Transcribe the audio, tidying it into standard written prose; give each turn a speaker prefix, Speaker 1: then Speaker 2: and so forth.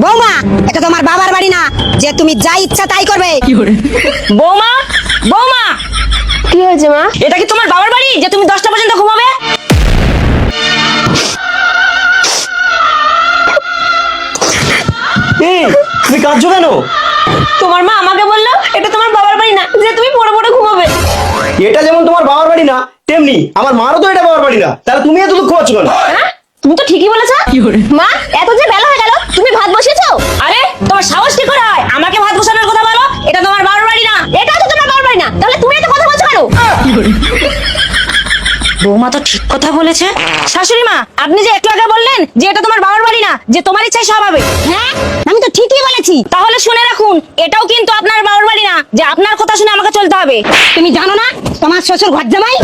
Speaker 1: বৌমা, এটা তোমার বাবার বাড়ি না যে তুমি যা ইচ্ছা তাই করবে।
Speaker 2: বৌমা, বৌমা,
Speaker 3: কি হয়েছে মা?
Speaker 2: এটা কি তোমার বাবার বাড়ি যে তুমি 10টা পর্যন্ত ঘুমাবে?
Speaker 4: এই তুমি কাঁদছো কেন?
Speaker 2: তোমার মা আমাকে বললো এটা তোমার বাবার বাড়ি না যে তুমি পড়ে পড়ে ঘুমাবে।
Speaker 4: এটা যেমন তোমার বাবার বাড়ি না তেমনি আমার মারও তো এটা বাবার বাড়ি না, তাহলে তুমি এত দুঃখ পাচ্ছ কেন?
Speaker 2: হ্যাঁ, তুমি তো ঠিকই বলেছো।
Speaker 3: মা, এত যে বেলা হয়ে গেল, তুমি ভাত বসিয়েছো?
Speaker 2: আরে তোমার সাহস কি করে হয় আমাকে ভাত বসানোর কথা বলো? এটা তোমার বাবার বাড়ি না।
Speaker 3: এটা তো তোমার বাবার বাড়ি না, তাহলে তুমি এত কথা বলছো কেন?
Speaker 2: বৌমা তো ঠিক কথা বলেছে। শাশুড়ি মা, আপনি যে একটু আগে বললেন যে এটা তোমার বাবার বাড়ি না, যে তোমার ইচ্ছায় সব হবে।
Speaker 1: হ্যাঁ, আমি তো ঠিকই বলেছি।
Speaker 2: তাহলে শুনে রাখুন, এটাও কিন্তু আপনার বাবার বাড়ি না যে আপনার কথা শুনে আমাকে চলতে হবে।
Speaker 1: তুমি জানো না তোমার শ্বশুর ঘর জামাই?